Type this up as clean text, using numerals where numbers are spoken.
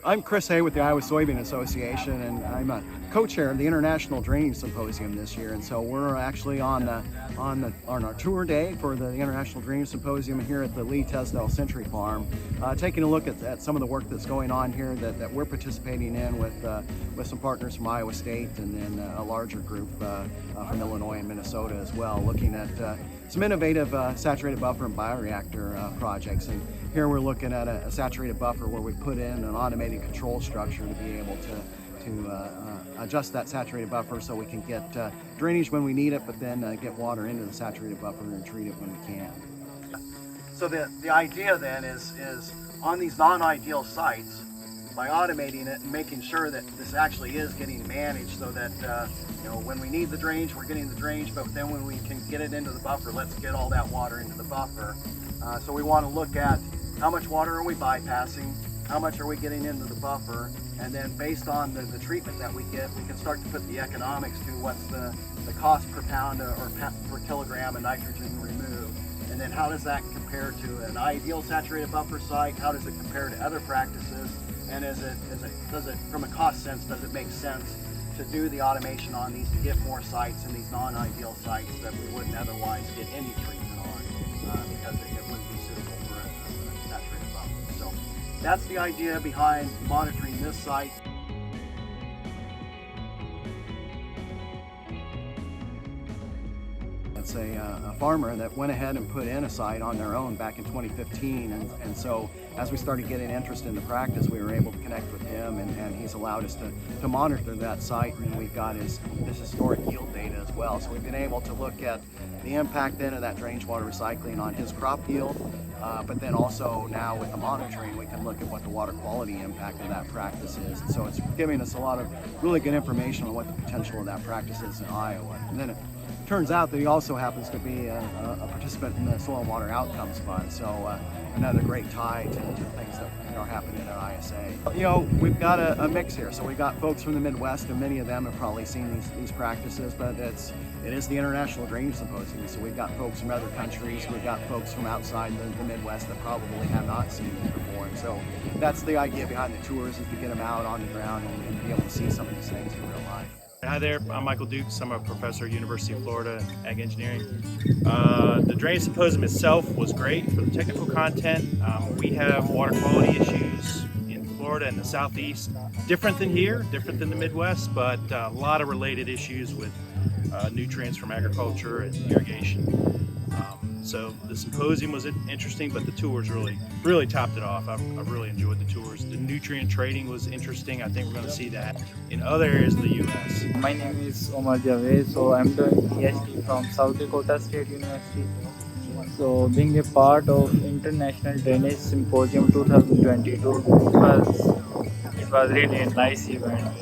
I'm Chris Hay with the Iowa Soybean Association, and I'm a co-chair of the International Drainage Symposium this year. And so we're actually on our tour day for the International Drainage Symposium here at the Lee Tesdell Century Farm, taking a look at some of the work that's going on here that we're participating in with some partners from Iowa State, and then a larger group from Illinois and Minnesota as well, looking at some innovative saturated buffer and bioreactor projects. And here we're looking at a saturated buffer where we put in an automated control structure to be able to adjust that saturated buffer so we can get drainage when we need it, but then get water into the saturated buffer and treat it when we can. So the idea then is on these non-ideal sites, by automating it and making sure that this actually is getting managed so that when we need the drainage, we're getting the drainage, but then when we can get it into the buffer, let's get all that water into the buffer. So we want to look at how much water are we bypassing, how much are we getting into the buffer, and then based on the treatment that we get, we can start to put the economics to what's the cost per pound or per kilogram of nitrogen removed. And then how does that compare to an ideal saturated buffer site? How does it compare to other practices? And does it, from a cost sense, does it make sense to do the automation on these to get more sites in these non-ideal sites that we wouldn't otherwise get any treatment on because it wouldn't be suitable for a saturated buffer. So that's the idea behind monitoring this site. It's a farmer that went ahead and put in a site on their own back in 2015, and so as we started getting interest in the practice, we were able to connect with him, and he's allowed us to monitor that site, and we've got his historic yield data as well. So we've been able to look at the impact then of that drainage water recycling on his crop yield, but then also now with the monitoring, we can look at what the water quality impact of that practice is. And so it's giving us a lot of really good information on what the potential of that practice is in Iowa. And then it turns out that he also happens to be a participant in the Soil and Water Outcomes Fund, so another great tie to things that are happening at ISA. We've got a mix here, so we've got folks from the Midwest, and many of them have probably seen these practices, but it is the International Drainage Symposium, so we've got folks from other countries, we've got folks from outside the Midwest that probably have not seen these before, and so that's the idea behind the tours, is to get them out on the ground and be able to see some of these things in real life. Hi there, I'm Michael Dukes. I'm a professor at University of Florida in Ag Engineering. The Drainage Symposium itself was great for the technical content. We have water quality issues in Florida and the Southeast, different than here, different than the Midwest, but a lot of related issues with nutrients from agriculture and irrigation. So the symposium was interesting, but the tours really topped it off. I've really enjoyed the tours. The nutrient trading was interesting. I think we're going to see that in other areas of the U.S. My name is Omar Javed, so I'm doing PhD from South Dakota State University. So being a part of International Drainage Symposium 2022, it was really a nice event.